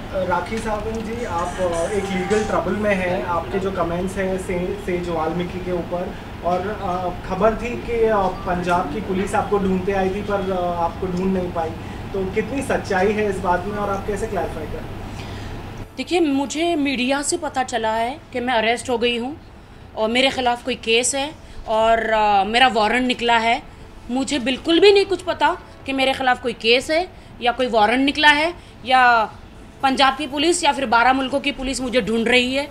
राखी सावंत जी, आप एक legal trouble में हैं। आपके जो कमेंट्स हैं सेज वाल्मीकि के ऊपर, और खबर थी कि पंजाब की पुलिस आपको ढूंढते आई थी पर आपको ढूंढ नहीं पाई, तो कितनी सच्चाई है इस बात में और आप कैसे क्लैरिफाई करें? देखिए, मुझे मीडिया से पता चला है कि मैं अरेस्ट हो गई हूँ और मेरे ख़िलाफ़ कोई केस है और मेरा वारंट निकला है। मुझे बिल्कुल भी नहीं कुछ पता कि मेरे ख़िलाफ़ कोई केस है या कोई वारंट निकला है या पंजाब की पुलिस या फिर 12 मुल्कों की पुलिस मुझे ढूंढ रही है।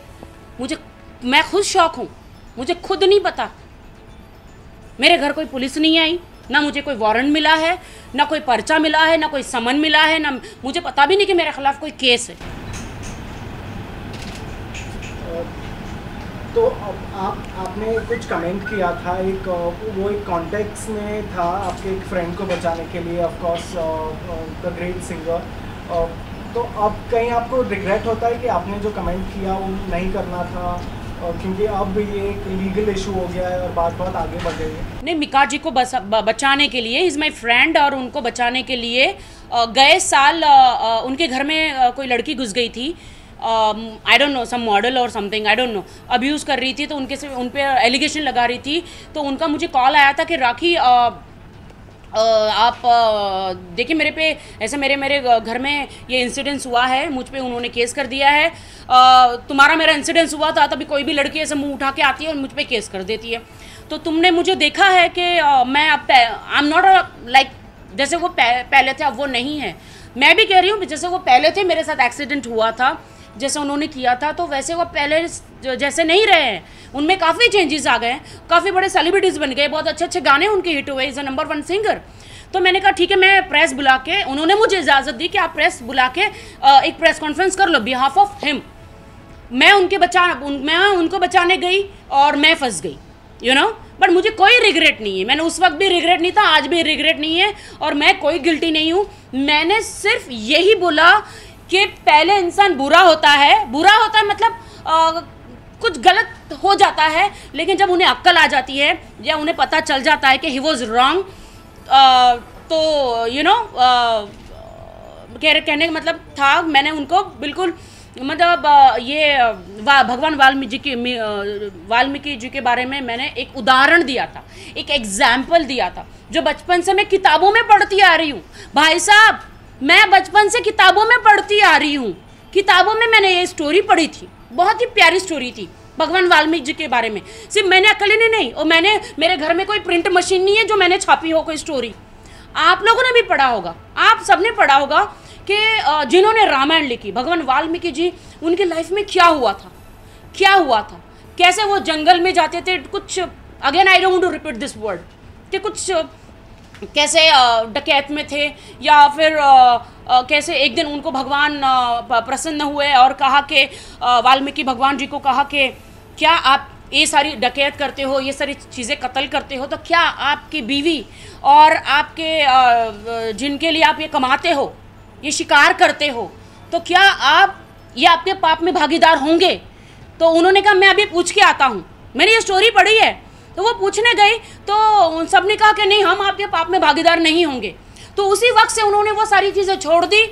मैं खुद शौक हूँ, मुझे खुद नहीं पता। मेरे घर कोई पुलिस नहीं आई, ना मुझे कोई वारंट मिला है, ना कोई पर्चा मिला है, ना कोई समन मिला है, ना मुझे पता भी नहीं कि मेरे ख़िलाफ़ कोई केस है। तो आपने कुछ कमेंट किया था, वो एक कॉन्टेक्स्ट में था आपके एक फ्रेंड को बचाने के लिए, of course the great singer. तो अब कहीं आपको रिग्रेट होता है कि आपने जो कमेंट किया वो नहीं करना था, क्योंकि अब ये एक लीगल इशू हो गया है और बात बहुत आगे बढ़ गई है? नहीं, मिका जी को बचाने के लिए, इज़ माई फ्रेंड, और उनको बचाने के लिए गए साल उनके घर में कोई लड़की घुस गई थी। I don't know, some model और something, I don't know, abuse कर रही थी, तो उन पे एलिगेशन लगा रही थी। तो उनका मुझे कॉल आया था कि राखी आप देखिए, मेरे पे ऐसे मेरे घर में ये इंसिडेंस हुआ है, मुझ पे उन्होंने केस कर दिया है। तुम्हारा मेरा इंसिडेंस हुआ था, तभी कोई भी लड़की ऐसे मुंह उठा के आती है और मुझ पे केस कर देती है। तो तुमने मुझे देखा है कि मैं अब आई एम नॉट लाइक जैसे वो पहले थे, अब वो नहीं है। मैं भी कह रही हूँ जैसे वो पहले थे, मेरे साथ एक्सीडेंट हुआ था, जैसे उन्होंने किया था, तो वैसे वो पहले जैसे नहीं रहे हैं। उनमें काफ़ी चेंजेस आ गए हैं, काफ़ी बड़े सेलिब्रिटीज़ बन गए, बहुत अच्छे अच्छे गाने उनके हिट हुए, इज़ अ नंबर 1 सिंगर। तो मैंने कहा ठीक है, मैं प्रेस बुला के, उन्होंने मुझे इजाज़त दी कि आप प्रेस बुला के एक प्रेस कॉन्फ्रेंस कर लो बिहाफ ऑफ हिम। मैं उनको बचाने गई और मैं फंस गई, यू नो। बट मुझे कोई रिग्रेट नहीं है, मैंने उस वक्त भी रिग्रेट नहीं था, आज भी रिग्रेट नहीं है, और मैं कोई गिल्टी नहीं हूँ। मैंने सिर्फ यही बोला कि पहले इंसान बुरा होता है मतलब कुछ गलत हो जाता है, लेकिन जब उन्हें अक्ल आ जाती है या उन्हें पता चल जाता है कि ही वॉज रॉन्ग, तो यू नो कहने का मतलब था, मैंने उनको बिल्कुल मतलब ये भगवान वाल्मीकि जी के बारे में मैंने एक उदाहरण दिया था, एक एग्जाम्पल दिया था, जो बचपन से मैं किताबों में पढ़ती आ रही हूँ। भाई साहब, मैं बचपन से किताबों में पढ़ती आ रही हूँ, किताबों में मैंने ये स्टोरी पढ़ी थी, बहुत ही प्यारी स्टोरी थी भगवान वाल्मीकि जी के बारे में। सिर्फ मैंने अकेले नहीं, और मेरे घर में कोई प्रिंट मशीन नहीं है जो मैंने छापी हो कोई स्टोरी। आप लोगों ने भी पढ़ा होगा, आप सबने पढ़ा होगा कि जिन्होंने रामायण लिखी, भगवान वाल्मीकि जी, उनकी लाइफ में क्या हुआ था, कैसे वो जंगल में जाते थे, कुछ again I don't want to repeat this word, कि कुछ कैसे डकैत में थे, या फिर कैसे एक दिन उनको भगवान प्रसन्न हुए और कहा कि वाल्मीकि भगवान जी को कहा कि क्या आप ये सारी डकैत करते हो, ये सारी चीज़ें कत्ल करते हो, तो क्या आपकी बीवी और आपके जिनके लिए आप ये कमाते हो, ये शिकार करते हो, तो क्या आप ये आपके पाप में भागीदार होंगे? तो उन्होंने कहा मैं अभी पूछ के आता हूँ, मैंने ये स्टोरी पढ़ी है। तो वो पूछने गई तो सबने कहा कि नहीं, हम आपके पाप में भागीदार नहीं होंगे। तो उसी वक्त से उन्होंने वो सारी चीज़ें छोड़ दी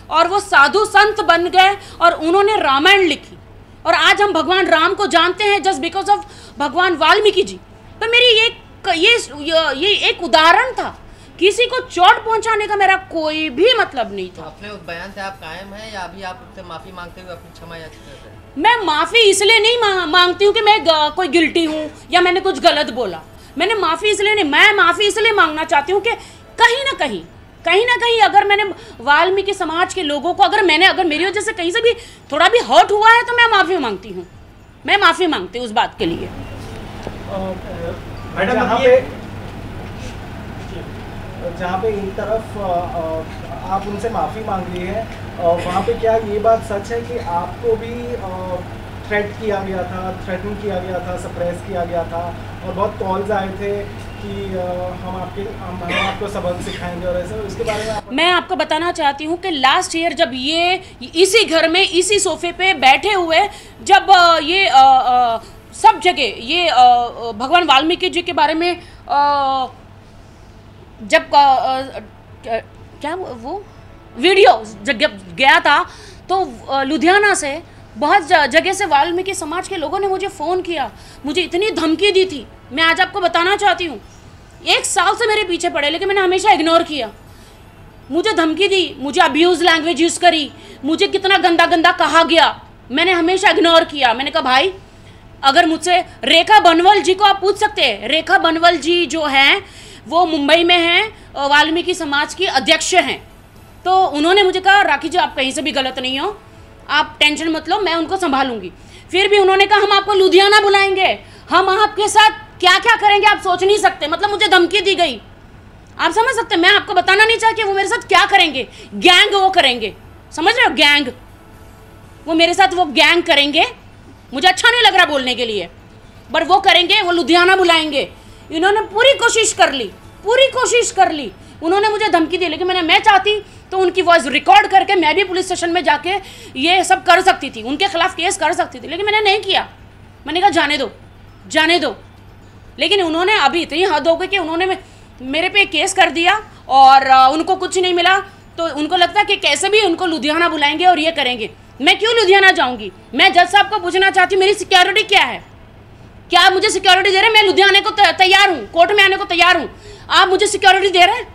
और वो साधु संत बन गए और उन्होंने रामायण लिखी, और आज हम भगवान राम को जानते हैं जस्ट बिकॉज ऑफ भगवान वाल्मीकि जी। तो मेरी ये एक उदाहरण था, किसी को चोट पहुंचाने का मेरा कोई भी मतलब नहीं था। अपने उस बयान से आप कायम हैं या अभी आप उससे माफ़ी मांगते हुए अपनी क्षमा याचिका करते हैं? मैं माफ़ी इसलिए नहीं मांगती हूँ कि मैं कोई गिल्टी हूँ या मैंने कुछ गलत बोला। मैंने माफ़ी इसलिए नहीं, मैं माफ़ी इसलिए मांगना चाहती हूँ कि कहीं ना कहीं अगर मैंने वाल्मीकि समाज के लोगों को, अगर मेरी वजह से कहीं से भी थोड़ा भी हर्ट हुआ है, तो मैं माफ़ी मांगती हूँ। मैं माफ़ी मांगती हूँ उस बात के लिए। जहाँ पे एक तरफ आप उनसे माफ़ी मांग रही है, वहाँ पे क्या ये बात सच है कि आपको भी थ्रेटन किया गया था, सप्रेस किया गया था, और बहुत कॉल्स आए थे कि हम आपको सबक सिखाएंगे और ऐसे, इसके बारे में मैं आपको बताना चाहती हूँ कि लास्ट ईयर जब ये इसी घर में इसी सोफे पे बैठे हुए, जब ये सब जगह ये भगवान वाल्मीकि जी के बारे में जब क्या वो वीडियो जब गया था, तो लुधियाना से बहुत जगह से वाल्मीकि समाज के लोगों ने मुझे फ़ोन किया, मुझे इतनी धमकी दी थी, मैं आज आपको बताना चाहती हूँ। 1 साल से मेरे पीछे पड़े, लेकिन मैंने हमेशा इग्नोर किया। मुझे धमकी दी, मुझे अब्यूज़ लैंग्वेज यूज़ करी, मुझे कितना गंदा गंदा कहा गया, मैंने हमेशा इग्नोर किया। मैंने कहा भाई, अगर मुझसे रेखा बनवल जी को आप पूछ सकते हैं, रेखा बनवल जी जो हैं वो मुंबई में हैं, वाल्मीकि समाज की अध्यक्ष हैं। तो उन्होंने मुझे कहा राखी जी आप कहीं से भी गलत नहीं हो, आप टेंशन मत लो, मैं उनको संभालूंगी। फिर भी उन्होंने कहा हम आपको लुधियाना बुलाएंगे, हम आपके साथ क्या क्या करेंगे आप सोच नहीं सकते। मतलब मुझे धमकी दी गई, आप समझ सकते, मैं आपको बताना नहीं चाहती वो मेरे साथ क्या करेंगे। गैंग वो करेंगे, समझ रहे हो, गैंग वो मेरे साथ वो गैंग करेंगे। मुझे अच्छा नहीं लग रहा बोलने के लिए, पर वो करेंगे, वो लुधियाना बुलाएंगे। इन्होंने पूरी कोशिश कर ली, उन्होंने मुझे धमकी दी, लेकिन मैं चाहती तो उनकी वॉइस रिकॉर्ड करके मैं भी पुलिस स्टेशन में जाके ये सब कर सकती थी, उनके खिलाफ केस कर सकती थी, लेकिन मैंने नहीं किया। मैंने कहा जाने दो। लेकिन उन्होंने अभी इतनी हद हो गई कि उन्होंने मेरे पे केस कर दिया और उनको कुछ नहीं मिला, तो उनको लगता है कि कैसे भी उनको लुधियाना बुलाएंगे और ये करेंगे। मैं क्यों लुधियाना जाऊंगी? मैं जज साहब को पूछना चाहती हूँ मेरी सिक्योरिटी क्या है, क्या आप मुझे सिक्योरिटी दे रहे हैं? मैं लुधियाने को तैयार हूँ, कोर्ट में आने को तैयार हूँ। आप मुझे सिक्योरिटी दे रहे हैं?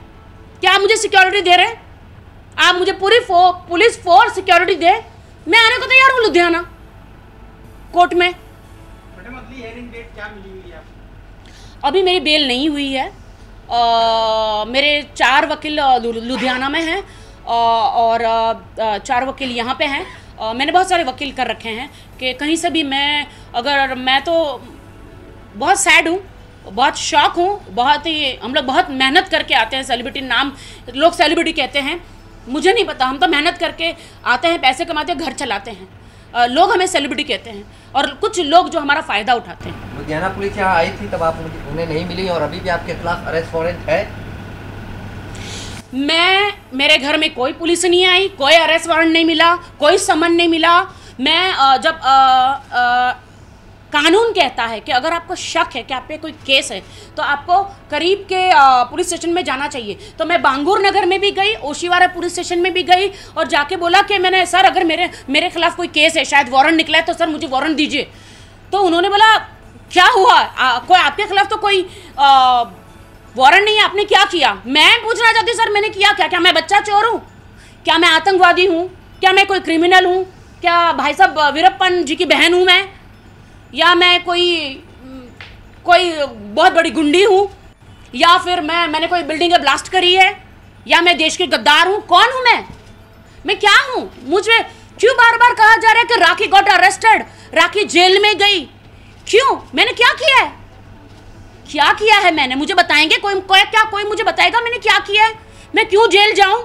क्या आप मुझे सिक्योरिटी दे रहे हैं? आप मुझे पूरी पुलिस फोर्स सिक्योरिटी दे, मैं आने को तैयार हूँ लुधियाना कोर्ट में। मैडम अगली हियरिंग डेट क्या मिली हुई है? अभी मेरी बेल नहीं हुई है। मेरे 4 वकील लुधियाना में हैं और 4 वकील यहाँ पे हैं। मैंने बहुत सारे वकील कर रखे हैं कि कहीं से भी मैं तो बहुत सैड हूँ, बहुत शॉक हूँ, बहुत ही हम लोग बहुत मेहनत करके आते हैं। सेलिब्रिटी नाम लोग सेलिब्रिटी कहते हैं, मुझे नहीं पता, हम तो मेहनत करके आते हैं, पैसे कमाते हैं, घर चलाते हैं। लोग हमें सेलिब्रिटी कहते हैं और कुछ लोग जो हमारा फ़ायदा उठाते हैं। लुधियाना पुलिस यहाँ आई थी तब आप उन्हें नहीं मिली और अभी भी आपके खिलाफ अरेस्ट वारंट है? मेरे घर में कोई पुलिस नहीं आई, कोई अरेस्ट वारंट नहीं मिला, कोई समन नहीं मिला। मैं जब कानून कहता है कि अगर आपको शक है कि आप पे कोई केस है तो आपको करीब के पुलिस स्टेशन में जाना चाहिए। तो मैं बांगूर नगर में भी गई, ओशीवारा पुलिस स्टेशन में भी गई और जाके बोला कि मैंने सर अगर मेरे खिलाफ कोई केस है, शायद वारंट निकला है, तो सर मुझे वारंट दीजिए। तो उन्होंने बोला क्या हुआ, कोई आपके खिलाफ तो कोई वारंट नहीं है, आपने क्या किया? मैं पूछना चाहती हूँ सर मैंने किया क्या मैं बच्चा चोर हूँ? क्या मैं आतंकवादी हूँ? क्या मैं कोई क्रिमिनल हूँ? क्या भाई साहब वीरप्पन जी की बहन हूँ मैं? या मैं कोई बहुत बड़ी गुंडी हूँ? या फिर मैंने कोई बिल्डिंगें ब्लास्ट करी है? या मैं देश के गद्दार हूँ? कौन हूँ मैं क्या हूँ? मुझे क्यों बार बार कहा जा रहा है कि राखी गॉट अरेस्टेड, राखी जेल में गई? क्यों? मैंने क्या किया है? क्या किया है मैंने? मुझे बताएंगे कोई मुझे बताएगा मैंने क्या किया है? मैं क्यों जेल जाऊं?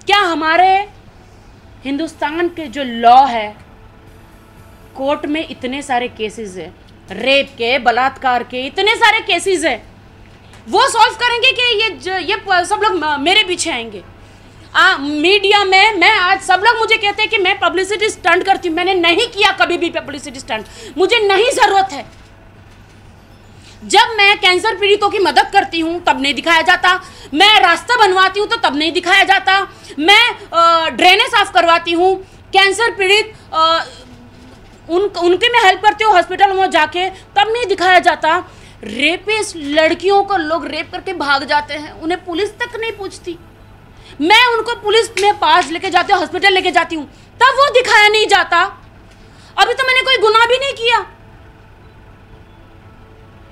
क्या हमारे हिंदुस्तान के जो लॉ है, कोर्ट में इतने सारे केसेस है, रेप के, बलात्कार के इतने सारे केसेस है, वो सॉल्व करेंगे कि ये सब लोग मेरे पीछे आएंगे? मीडिया में मैं आज सब लोग मुझे कहते हैं कि मैं पब्लिसिटी स्टंट करती हूँ। मैंने नहीं किया कभी भी पब्लिसिटी स्टंट, मुझे नहीं ज़रूरत है। जब मैं कैंसर पीड़ितों की मदद करती हूँ तब नहीं दिखाया जाता, मैं रास्ता बनवाती हूँ तो तब नहीं दिखाया जाता, मैं ड्रेनें साफ करवाती हूँ, कैंसर पीड़ित उनकी मैं हेल्प करती हूँ हॉस्पिटल में जाके, तब नहीं दिखाया जाता। रेपिस्ट लड़कियों को लोग रेप करके भाग जाते हैं, उन्हें पुलिस तक नहीं पूछती, मैं उनको पुलिस में पास लेके जाती हूँ, हॉस्पिटल लेके जाती हूँ, तब वो दिखाया नहीं जाता। अभी तो मैंने कोई गुनाह भी नहीं किया,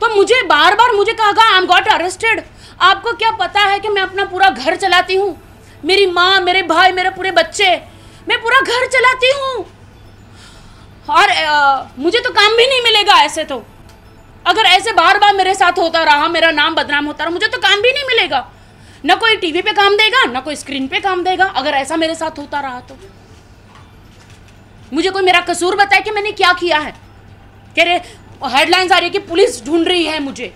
तो मुझे बार बार मुझे कहा गया आई एम गॉट अरेस्टेड। आपको क्या पता है कि मैं अपना पूरा घर चलाती हूँ, मेरी माँ, मेरे भाई, मेरे पूरे बच्चे, मैं पूरा घर चलाती हूँ और मुझे तो काम भी नहीं मिलेगा ऐसे। तो अगर ऐसे बार बार मेरे साथ होता रहा, मेरा नाम बदनाम होता रहा, मुझे तो काम भी नहीं मिलेगा, ना कोई टीवी पे काम देगा, ना कोई स्क्रीन पे काम देगा। अगर ऐसा मेरे साथ होता रहा तो मुझे कोई मेरा कसूर बताए कि मैंने क्या किया है। कह रहे हेडलाइंस आ रही है कि पुलिस ढूंढ रही है मुझे।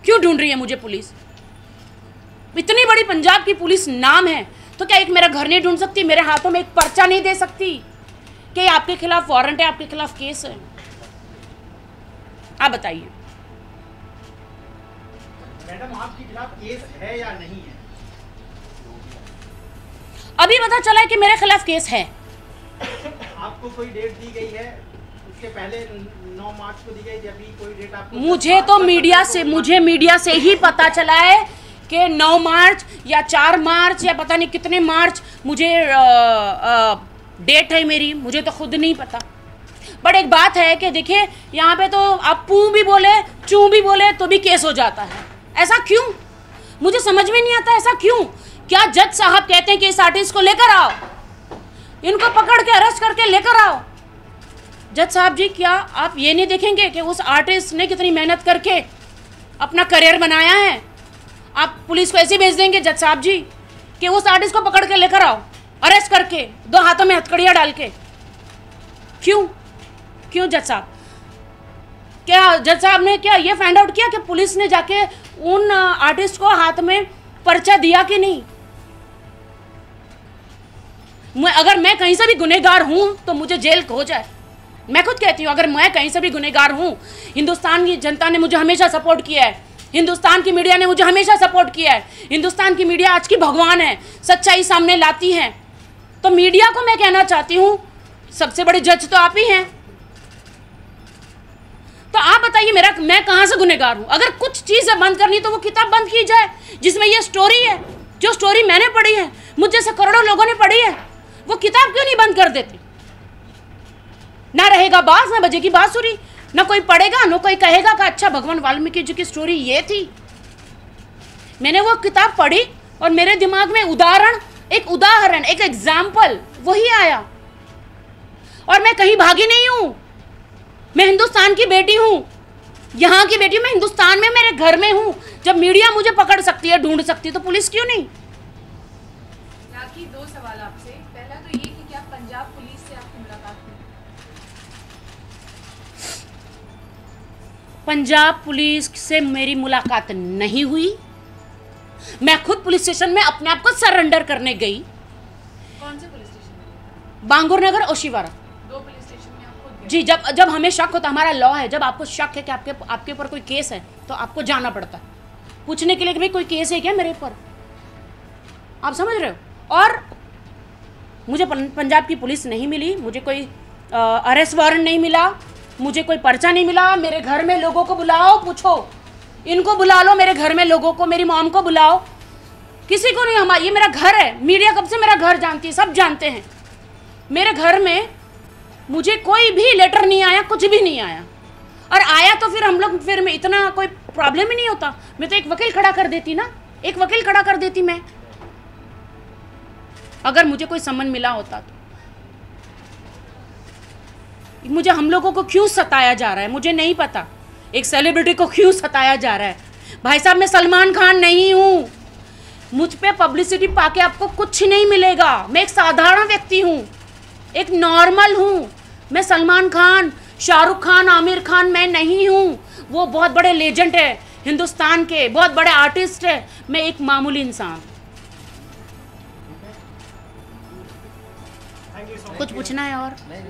क्यों ढूंढ रही है मुझे पुलिस? इतनी बड़ी पंजाब की पुलिस नाम है, तो क्या एक मेरा घर नहीं ढूंढ सकती? मेरे हाथों में एक पर्चा नहीं दे सकती कि आपके खिलाफ वारंट है, आपके खिलाफ केस है? आप बताइए। मैडम आपके खिलाफ केस है या नहीं है? अभी पता चला है कि मेरे खिलाफ केस है। आपको कोई डेट दी गई है? उसके पहले 9 मार्च को दी गई, अभी कोई डेट आपको? मुझे तो मीडिया से ही पता चला है कि 9 मार्च या 4 मार्च या पता नहीं कितने मार्च मुझे डेट है मेरी, मुझे तो खुद नहीं पता। बट एक बात है कि देखिए यहाँ पे तो आप पू भी बोले चू भी बोले तो भी केस हो जाता है। ऐसा क्यों? मुझे समझ में नहीं आता ऐसा क्यों। क्या जज साहब कहते हैं कि इस आर्टिस्ट को लेकर आओ, इनको पकड़ के अरेस्ट करके लेकर आओ। जज साहब जी, क्या आप ये नहीं देखेंगे कि उस आर्टिस्ट ने कितनी मेहनत करके अपना करियर बनाया है? आप पुलिस को ऐसे भेज देंगे जज साहब जी कि उस आर्टिस्ट को पकड़ के लेकर आओ, अरेस्ट करके, 2 हाथों में हथकड़ियाँ डाल के? क्यों क्यों जज साहब? क्या जज साहब ने क्या ये फाइंड आउट किया कि पुलिस ने जाके उन आर्टिस्ट को हाथ में पर्चा दिया कि नहीं? अगर मैं कहीं से भी गुनहगार हूं तो मुझे जेल हो जाए। मैं खुद कहती हूं अगर मैं कहीं से भी गुनहगार हूं, हिंदुस्तान की जनता ने मुझे हमेशा सपोर्ट किया है, हिंदुस्तान की मीडिया ने मुझे हमेशा सपोर्ट किया है, हिंदुस्तान की मीडिया आज की भगवान है, सच्चाई सामने लाती है। तो मीडिया को मैं कहना चाहती हूं सबसे बड़े जज तो आप ही हैं। तो आप बताइए मैं कहां से गुनहगार हूं? अगर कुछ चीजें बंद करनी तो वो किताब बंद की जाए जिसमें ये स्टोरी है, जो स्टोरी मैंने पढ़ी है, मुझ जैसे करोड़ों लोगों ने पढ़ी है। वो किताब क्यों नहीं बंद कर देती? ना रहेगा बास, ना बजेगी बांसुरी, ना कोई पढ़ेगा, ना कोई कहेगा कि अच्छा भगवान वाल्मीकि जी की स्टोरी ये थी। मैंने वो किताब पढ़ी और मेरे दिमाग में एक उदाहरण, एक एग्जाम्पल वही आया। और मैं कहीं भागी नहीं हूं, मैं हिंदुस्तान की बेटी हूं, यहां की बेटी हूं, मैं हिंदुस्तान में मेरे घर में हूं। जब मीडिया मुझे पकड़ सकती है, ढूंढ सकती है, तो पुलिस क्यों नहीं? राखी, 2 सवाल आपसे। पहला तो ये कि क्या पंजाब पुलिस से आपकी मुलाकात हुई? पंजाब पुलिस से मेरी मुलाकात नहीं हुई। मैं खुद पुलिस स्टेशन में अपने आप को सरेंडर करने गई। कौन से पुलिस स्टेशन में? बांगुर नगर, ओशिवारा। 2 पुलिस स्टेशन में आप खुद गए? जी, जब हमें शक होता, हमारा लॉ है, जब आपको शक है कि आपके ऊपर कोई केस है तो आपको जाना पड़ता है पूछने के लिए कि भाई कोई केस है क्या मेरे ऊपर। आप समझ रहे हो? और मुझे पंजाब की पुलिस नहीं मिली, मुझे कोई अरेस्ट वारंट नहीं मिला, मुझे कोई पर्चा नहीं मिला। मेरे घर में लोगों को बुलाओ, पूछो, इनको बुला लो मेरे घर में लोगों को, मेरी मॉम को बुलाओ, किसी को नहीं। ये मेरा घर है, मीडिया कब से मेरा घर जानती है, सब जानते हैं। मेरे घर में मुझे कोई भी लेटर नहीं आया, कुछ भी नहीं आया। और आया तो फिर मैं इतना कोई प्रॉब्लम ही नहीं होता। मैं तो एक वकील खड़ा कर देती ना, एक वकील खड़ा कर देती मैं, अगर मुझे कोई सम्मन मिला होता तो। मुझे हम लोगों को क्यों सताया जा रहा है मुझे नहीं पता। एक सेलिब्रिटी को क्यों सताया जा रहा है? भाई साहब, मैं सलमान खान नहीं हूं। मुझ पे पब्लिसिटी पाके आपको कुछ नहीं मिलेगा। मैं एक साधारण व्यक्ति हूं, एक नॉर्मल हूं। मैं सलमान खान, शाहरुख खान, आमिर खान मैं नहीं हूं। वो बहुत बड़े लेजेंड है हिंदुस्तान के, बहुत बड़े आर्टिस्ट है। मैं एक मामूली इंसान। कुछ पूछना है और? नहीं